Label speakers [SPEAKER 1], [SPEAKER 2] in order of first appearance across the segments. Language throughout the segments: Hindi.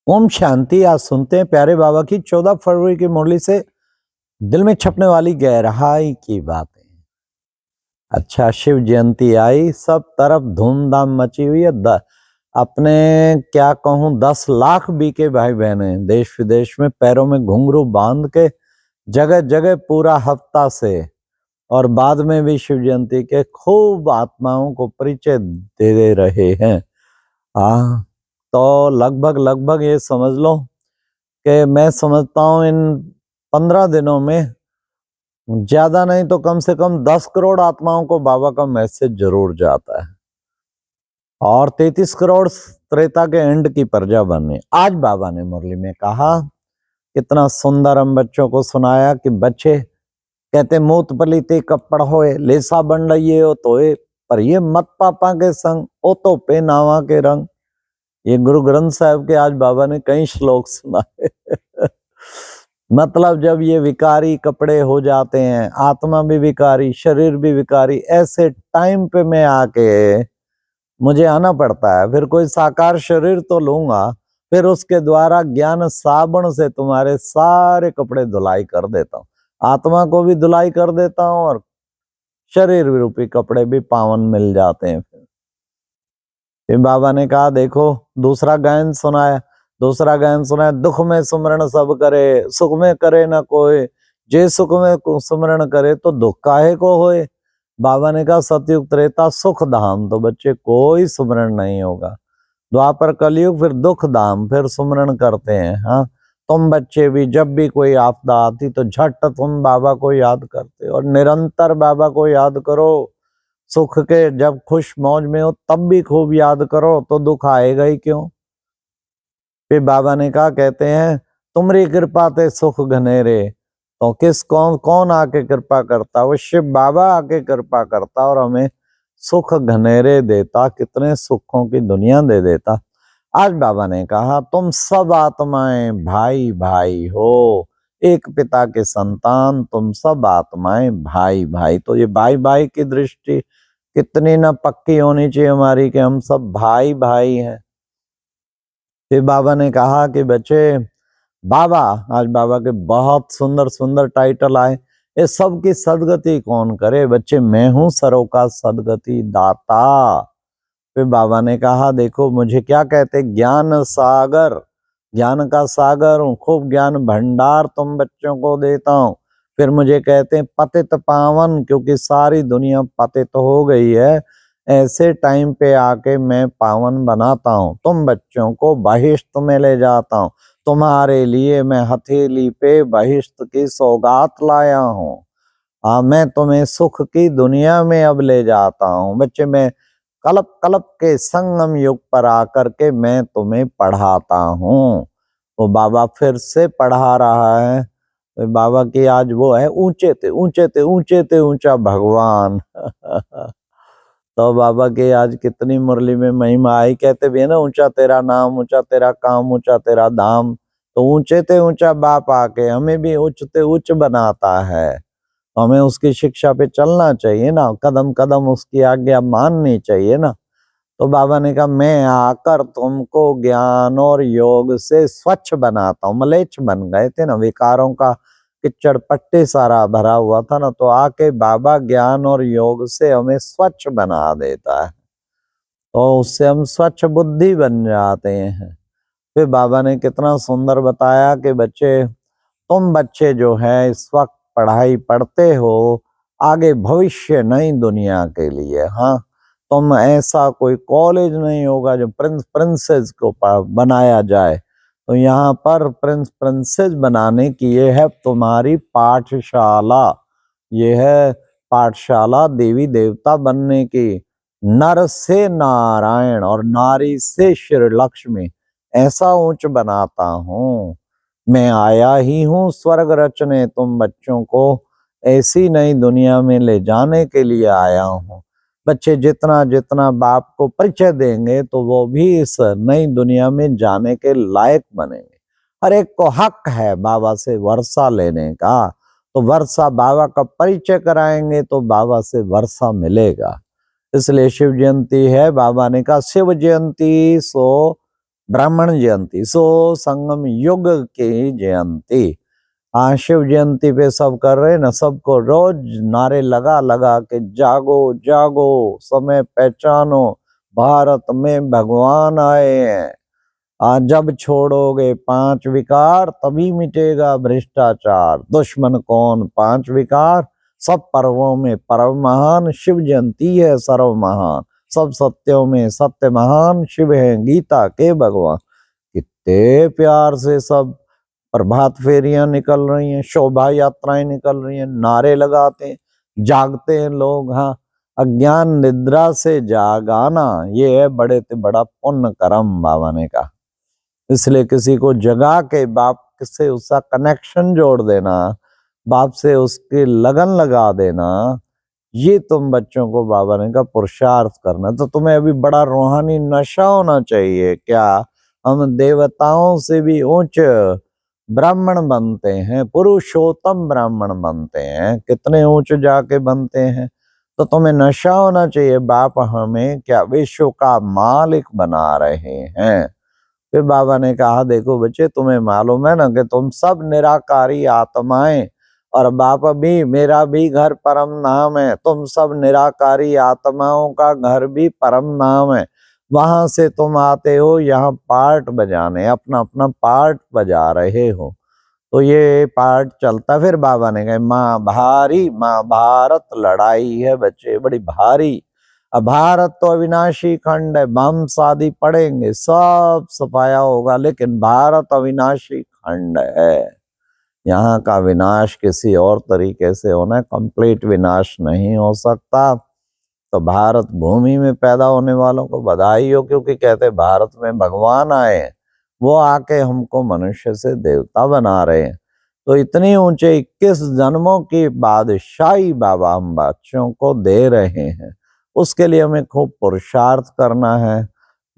[SPEAKER 1] ओम शांति। आज सुनते हैं प्यारे बाबा की 14 फरवरी की मुरली से दिल में छपने वाली गहराई की बातें। अच्छा, शिव जयंती आई, सब तरफ धूमधाम मची हुई है। अपने क्या कहूँ 10 लाख बीके भाई बहने देश विदेश में पैरों में घुंघरू बांध के जगह जगह पूरा हफ्ता से और बाद में भी शिव जयंती के खूब आत्माओं को परिचय दे रहे हैं। तो लगभग ये समझ लो कि मैं समझता हूँ इन 15 दिनों में ज्यादा नहीं तो कम से कम 10 करोड़ आत्माओं को बाबा का मैसेज जरूर जाता है और 33 करोड़ त्रेता के एंड की प्रजा बनने। आज बाबा ने मुरली में कहा, कितना सुंदर हम बच्चों को सुनाया कि बच्चे कहते मूत पलीते कपड़ होए लेसा बन रही हो तोए पर ये मत पापा के संग ओ तो पे नावा के रंग। ये गुरु ग्रंथ साहब के आज बाबा ने कई श्लोक सुनाए। मतलब जब ये विकारी कपड़े हो जाते हैं, आत्मा भी विकारी, शरीर भी विकारी, ऐसे टाइम पे मैं आके मुझे आना पड़ता है। फिर कोई साकार शरीर तो लूंगा, फिर उसके द्वारा ज्ञान साबुन से तुम्हारे सारे कपड़े धुलाई कर देता हूँ, आत्मा को भी धुलाई कर देता हूँ और शरीर रूपी कपड़े भी पावन मिल जाते हैं। फिर बाबा ने कहा देखो दूसरा गायन सुनाया, दुख में सुमरण सब करे, सुख में करे न कोई, जे सुख में सुमरण करे तो दुख काहे को होए। बाबा ने कहा सतयुग त्रेता सुख धाम तो बच्चे कोई सुमरण नहीं होगा, द्वापर कलयुग फिर दुख धाम फिर सुमरण करते हैं। हाँ, तुम बच्चे भी जब भी कोई आपदा आती तो झट तुम बाबा को याद करते और निरंतर बाबा को याद करो। सुख के जब खुश मौज में हो तब भी खूब याद करो तो दुख आएगा ही क्यों। फिर बाबा ने कहा कहते हैं तुमरी कृपा ते सुख घनेरे, तो किस कौन आके कृपा करता, वो शिव बाबा आके कृपा करता और हमें सुख घनेरे देता, कितने सुखों की दुनिया दे देता। आज बाबा ने कहा तुम सब आत्माएं भाई भाई हो, एक पिता के संतान, तुम सब आत्माएं भाई भाई। तो ये भाई भाई की दृष्टि कितनी ना पक्की होनी चाहिए हमारी कि हम सब भाई भाई हैं। फिर बाबा ने कहा कि बच्चे बाबा, आज बाबा के बहुत सुंदर सुंदर टाइटल आए, ये सब की सदगति कौन करे बच्चे, मैं हूं सरों का सदगति दाता। फिर बाबा ने कहा देखो मुझे क्या कहते, ज्ञान सागर, ज्ञान का सागर हूँ, खूब ज्ञान भंडार तुम बच्चों को देता हूँ। फिर मुझे कहते हैं पतित पावन, क्योंकि सारी दुनिया पतित हो गई है, ऐसे टाइम पे आके मैं पावन बनाता हूँ, तुम बच्चों को बहिष्ठ में ले जाता हूँ, तुम्हारे लिए मैं हथेली पे बहिष्ठ की सौगात लाया हूँ। मैं तुम्हें सुख की दुनिया में अब ले जाता हूँ बच्चे, मैं कल्प कल्प के संगम युग पर आकर के मैं तुम्हें पढ़ाता हूँ। वो बाबा फिर से पढ़ा रहा है। बाबा की आज वो है ऊंचे थे ऊंचा भगवान। तो बाबा के आज कितनी मुरली में महिमा आई, कहते भी है ना ऊंचा तेरा नाम, ऊंचा तेरा काम, ऊंचा तेरा धाम। तो ऊंचे थे ऊंचा बाप आके हमें भी उच्च ते उच्च बनाता है, हमें उसकी शिक्षा पे चलना चाहिए ना, कदम कदम उसकी आज्ञा माननी चाहिए ना। तो बाबा ने कहा मैं आकर तुमको ज्ञान और योग से स्वच्छ बनाता हूँ। मलेच्छ बन गए थे ना, विकारों का किच्चड़ पट्टे सारा भरा हुआ था ना, तो आके बाबा ज्ञान और योग से हमें स्वच्छ बना देता है, तो उससे हम स्वच्छ बुद्धि बन जाते हैं। फिर बाबा ने कितना सुंदर बताया कि बच्चे तुम बच्चे जो है इस वक्त पढ़ाई पढ़ते हो आगे भविष्य नई दुनिया के लिए। हाँ, तुम ऐसा कोई कॉलेज नहीं होगा जो प्रिंसेस को बनाया जाए, तो यहाँ पर प्रिंसेस बनाने की ये है तुम्हारी पाठशाला, ये है पाठशाला देवी देवता बनने की, नर से नारायण और नारी से श्री लक्ष्मी, ऐसा ऊंच बनाता हूँ। मैं आया ही हूँ स्वर्ग रचने, तुम बच्चों को ऐसी नई दुनिया में ले जाने के लिए आया हूँ। बच्चे जितना जितना बाप को परिचय देंगे तो वो भी इस नई दुनिया में जाने के लायक बनेंगे। हर एक को हक है बाबा से वर्षा लेने का, तो वर्षा बाबा का परिचय कराएंगे तो बाबा से वर्षा मिलेगा। इसलिए शिव जयंती है, बाबा ने कहा शिव जयंती सो ब्राह्मण जयंती सो संगम युग की जयंती। हाँ, शिव जयंती पे सब कर रहे हैं ना, सबको रोज नारे लगा लगा के जागो जागो, समय पहचानो, भारत में भगवान आए हैं। आज जब छोड़ोगे पांच विकार तभी मिटेगा भ्रष्टाचार। दुश्मन कौन पांच विकार, सब पर्वों में पर्व महान, शिव जयंती है सर्व महान। सब सत्यों में सत्य महान, शिव है गीता के भगवान। कितने प्यार से सब प्रभात फेरियां निकल रही हैं, शोभा यात्राएं निकल रही हैं, नारे लगाते हैं, जागते हैं लोग। हाँ, अज्ञान निद्रा से जागाना ये है बड़े से बड़ा पुण्य कर्म बाबा ने कहा। इसलिए किसी को जगा के बाप से उसका कनेक्शन जोड़ देना, बाप से उसकी लगन लगा देना, ये तुम बच्चों को बाबा ने कहा पुरुषार्थ करना। तो तुम्हें अभी बड़ा रूहानी नशा होना चाहिए। क्या हम देवताओं से भी उच्च ब्राह्मण बनते हैं, पुरुषोत्तम ब्राह्मण बनते हैं, कितने ऊंच जाके बनते हैं। तो तुम्हें नशा होना चाहिए, बाप हमें क्या विश्व का मालिक बना रहे हैं। फिर बाबा ने कहा देखो बच्चे, तुम्हें मालूम है ना कि तुम सब निराकारी आत्माएं, और बाप भी मेरा भी घर परम नाम है। तुम सब निराकारी आत्माओं का घर भी परम नाम है। वहां से तुम आते हो यहाँ पार्ट बजाने, अपना अपना पार्ट बजा रहे हो। तो ये पार्ट चलता। फिर बाबा ने कहा माँ भारी महाभारत लड़ाई है बच्चे, बड़ी भारी। अब भारत तो अविनाशी खंड है, बम शादी पड़ेंगे सब सफाया होगा, लेकिन भारत अविनाशी खंड है। यहाँ का विनाश किसी और तरीके से होना है, कंप्लीट विनाश नहीं हो सकता। तो भारत भूमि में पैदा होने वालों को बधाई हो, क्योंकि कहते भारत में भगवान आए, वो आके हमको मनुष्य से देवता बना रहे हैं। तो इतनी ऊंचे 21 जन्मों की बादशाही बाबा हम बच्चों को दे रहे हैं। उसके लिए हमें खूब पुरुषार्थ करना है।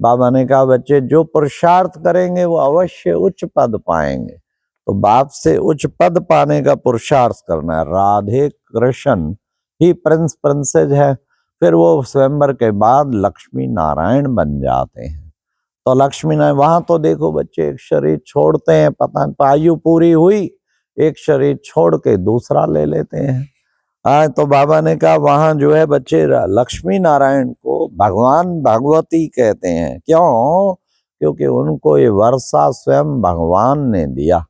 [SPEAKER 1] बाबा ने कहा बच्चे जो पुरुषार्थ करेंगे वो अवश्य उच्च पद पाएंगे। तो बाप से उच्च पद पाने का पुरुषार्थ करना है। राधे कृष्ण ही प्रिंस प्रिंसेज है, फिर वो स्वयंवर के बाद लक्ष्मी नारायण बन जाते हैं। तो लक्ष्मी नारायण वहां तो देखो बच्चे एक शरीर छोड़ते हैं, पता नहीं आयु पूरी हुई एक शरीर छोड़ के दूसरा ले लेते हैं। तो बाबा ने कहा वहां जो है बच्चे लक्ष्मी नारायण को भगवान भगवती कहते हैं। क्यों? क्योंकि उनको ये वर्षा स्वयं भगवान ने दिया।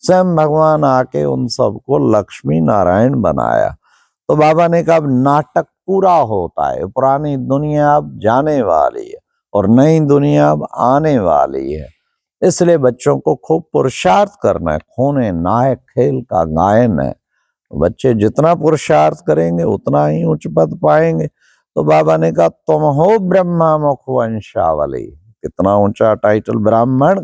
[SPEAKER 1] स्वयं भगवान आके उन सबको लक्ष्मी नारायण बनाया। तो बाबा ने कहा अब नाटक पूरा होता है, पुरानी दुनिया अब जाने वाली है और नई दुनिया अब आने वाली है। इसलिए बच्चों को खूब पुरुषार्थ करना है। खूने नायक खेल का गायन है। बच्चे जितना पुरुषार्थ करेंगे उतना ही उच्च पद पाएंगे। तो बाबा ने कहा तुम हो ब्रह्मा मुख वंशावली। कितना ऊंचा टाइटल, ब्राह्मण।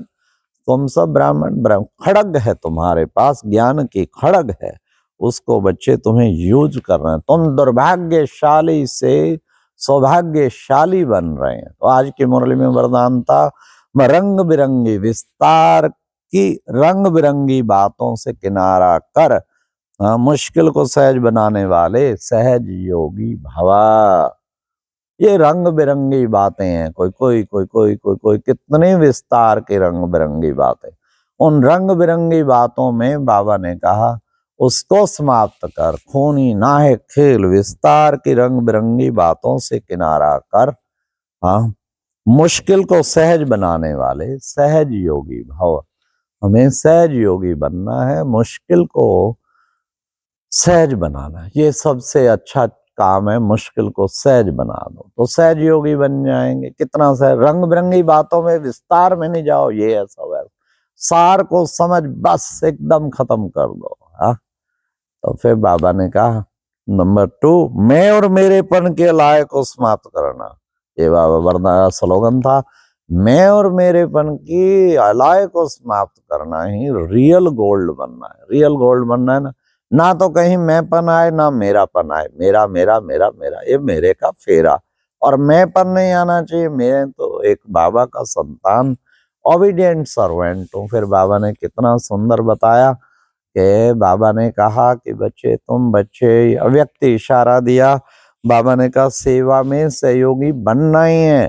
[SPEAKER 1] तुम सब ब्राह्मण, ब्रह्म खड़ग है तुम्हारे पास, ज्ञान की खड़ग है, उसको बच्चे तुम्हें यूज करना है। तुम दुर्भाग्यशाली से सौभाग्यशाली बन रहे हैं। तो आज की मुरली में वरदान था रंग बिरंगी विस्तार की, रंग बिरंगी बातों से किनारा कर, मुश्किल को सहज बनाने वाले सहज योगी भवा। ये रंग बिरंगी बातें हैं, कोई कोई कोई कोई कोई कोई कितने विस्तार की रंग बिरंगी बातें। उन रंग बिरंगी बातों में बाबा ने कहा उसको समाप्त कर, खूनी नाहे खेल विस्तार की रंग बिरंगी बातों से किनारा कर, हाँ, मुश्किल को सहज बनाने वाले सहज योगी भव। हमें सहज योगी बनना है, मुश्किल को सहज बनाना, ये सबसे अच्छा काम है। मुश्किल को सहज बना दो तो सहज योगी बन जाएंगे। कितना सहज, रंग बिरंगी बातों में विस्तार में नहीं जाओ, ये है सब है, सार को समझ बस एकदम खत्म कर दो। हाँ, तो फिर बाबा ने कहा नंबर 2, मैं और मेरेपन के लायक को समाप्त करना। ये बाबा वरदान स्लोगन था, मैं और मेरेपन की लायक को समाप्त करना ही रियल गोल्ड बनना है। रियल गोल्ड बनना है ना तो कहीं मैंपन आए ना मेरापन आए, मेरा मेरा मेरा मेरा, ये मेरे का फेरा, और मैंपन नहीं आना चाहिए। मैं तो एक बाबा का संतान, ओबीडियंट सर्वेंट हूँ। फिर बाबा ने कितना सुंदर बताया कि बाबा ने कहा कि बच्चे तुम बच्चे, अव्यक्त इशारा दिया। बाबा ने कहा सेवा में सहयोगी बनना ही है,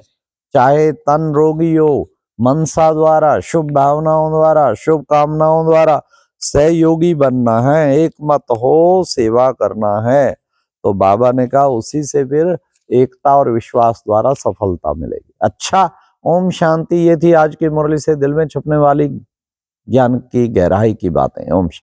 [SPEAKER 1] चाहे तन रोगी हो, मनसा द्वारा, शुभ भावनाओं द्वारा, शुभ कामनाओं द्वारा सहयोगी बनना है, एक मत हो, सेवा करना है। तो बाबा ने कहा उसी से फिर एकता और विश्वास द्वारा सफलता मिलेगी। अच्छा, ओम शांति। ये थी आज की मुरली से दिल में छुपने वाली ज्ञान की गहराई की बातें। ओम शांति।